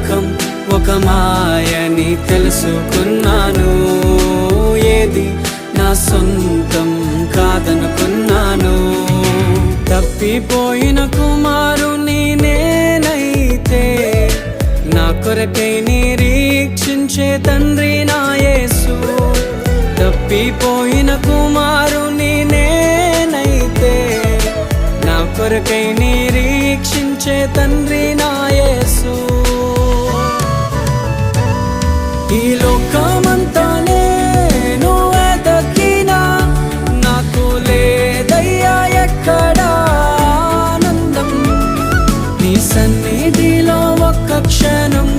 లోకం ఒక మాయని తెలుసుకున్నాను. ఏది నా సొంతం కాదనుకున్నాను. తప్పిపోయిన కుమారుని నేనైతే నా కొరకై నిరీక్షించే తండ్రి నా యేసు. తప్పిపోయిన కుమారుని నేనైతే నా కొరకై నిరీక్షించే తండ్రి నా యేసు. ఈ లోకమంతా నేను వెతకినా నాకు లేదయ్యా ఎక్కడా ఆనందం. నీ సన్నిధిలో ఒక్క క్షణం